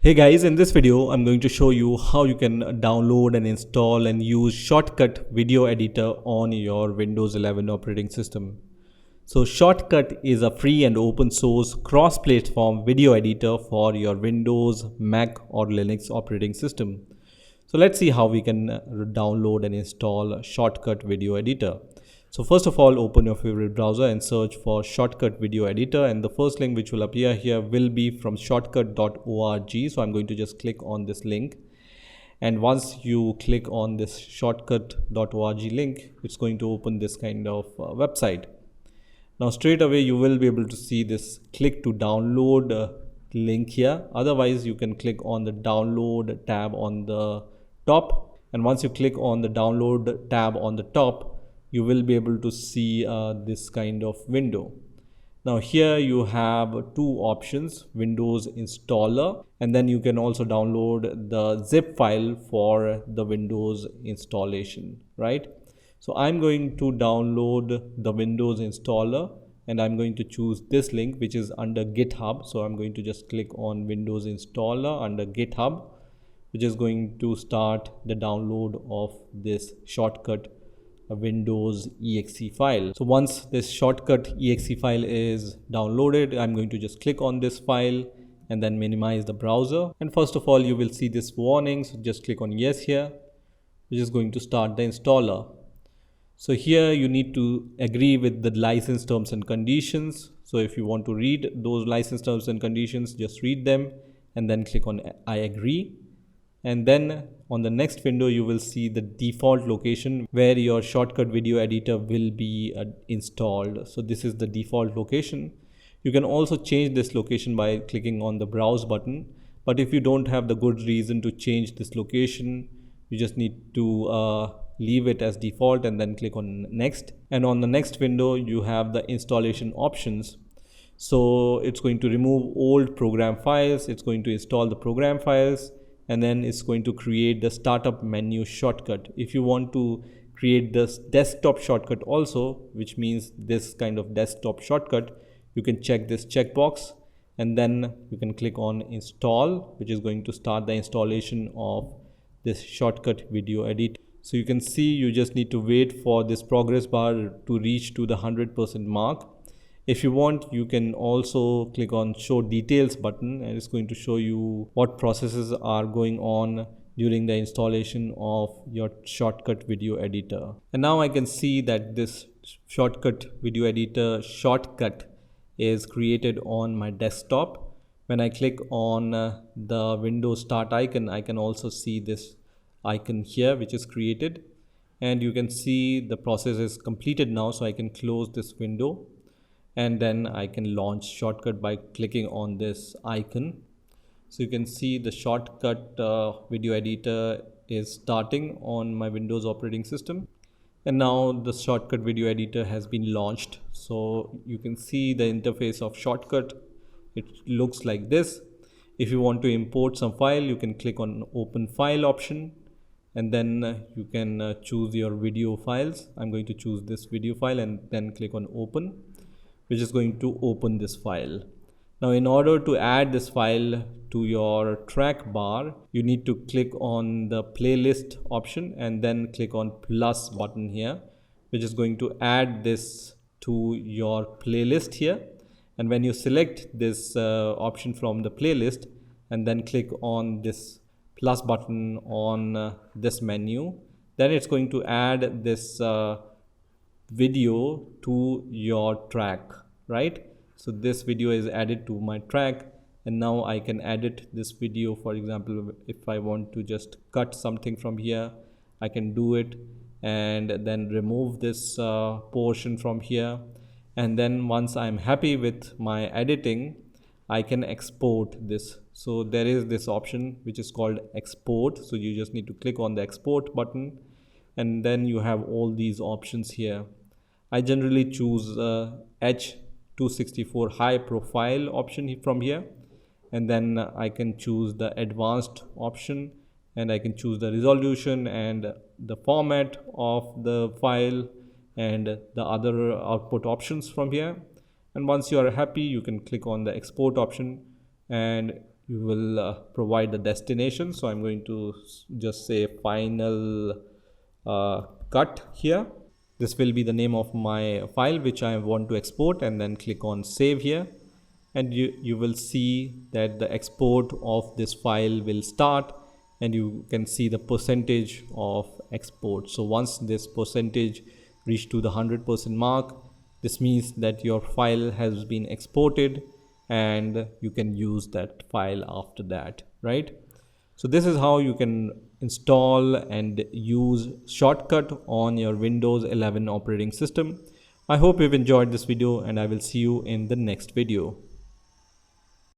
Hey guys, in this video I'm going to show you how you can download and install and use Shotcut Video Editor on your Windows 11 operating system. So Shotcut is a free and open source cross-platform video editor for your Windows, Mac or Linux operating system. So let's see how we can download and install Shotcut Video Editor. So first of all, open your favorite browser and search for Shotcut Video Editor, and the first link which will appear here will be from shotcut.org. So I'm going to just click on this link, and once you click on this shotcut.org link, it's going to open this kind of website. Now straight away you will be able to see this click to download link here. Otherwise you can click on the download tab on the top, and once you click on the download tab on the top, you will be able to see this kind of window. Now here you have two options, Windows installer, and then you can also download the zip file for the Windows installation, right? So I'm going to download the Windows installer, and I'm going to choose this link which is under GitHub. So I'm going to just click on Windows installer under GitHub, which is going to start the download of this Shotcut Windows exe file. So once this Shotcut exe file is downloaded, I'm going to just click on this file and then minimize the browser. And first of all, you will see this warning. So just click on yes here, which is going to start the installer. So here you need to agree with the license terms and conditions. So if you want to read those license terms and conditions, just read them and then click on I agree. And then on the next window you will see the default location where your Shotcut Video Editor will be installed. So this is the default location. You can also change this location by clicking on the browse button, but if you don't have the good reason to change this location, you just need to leave it as default and then click on next. And on the next window you have the installation options. So it's going to remove old program files, it's going to install the program files, and then it's going to create the startup menu shortcut. If you want to create this desktop shortcut also, which means this kind of desktop shortcut, you can check this checkbox and then you can click on install, which is going to start the installation of this Shotcut Video Editor. So you can see you just need to wait for this progress bar to reach to the 100% mark. If you want, you can also click on show details button, and it's going to show you what processes are going on during the installation of your Shotcut Video Editor. And now I can see that this Shotcut Video Editor shortcut is created on my desktop. When I click on the Windows Start icon, I can also see this icon here which is created, and you can see the process is completed now. So I can close this window and then I can launch Shotcut by clicking on this icon. So you can see the Shotcut Video Editor is starting on my Windows operating system, and now the Shotcut Video Editor has been launched. So you can see the interface of Shotcut. It looks like this. If you want to import some file, you can click on open file option, and then you can choose your video files. I'm going to choose this video file and then click on open, which is going to open this file. Now in order to add this file to your track bar, you need to click on the playlist option and then click on plus button here, which is going to add this to your playlist here. And when you select this option from the playlist and then click on this plus button on this menu, then it's going to add this video to your track, right? So this video is added to my track, and now I can edit this video. For example, if I want to just cut something from here, I can do it and then remove this portion from here. And then once I'm happy with my editing, I can export this. So there is this option which is called export. So you just need to click on the export button, and then you have all these options here. I generally choose H264 high profile option from here, and then I can choose the advanced option, and I can choose the resolution and the format of the file and the other output options from here. And once you are happy, you can click on the export option and you will provide the destination. So I'm going to just say final cut here. This will be the name of my file which I want to export, and then click on save here, and you will see that the export of this file will start, and you can see the percentage of export. So once this percentage reach to the 100% mark, this means that your file has been exported and you can use that file after that, right? So this is how you can install and use Shotcut on your Windows 11 operating system. I hope you've enjoyed this video, and I will see you in the next video.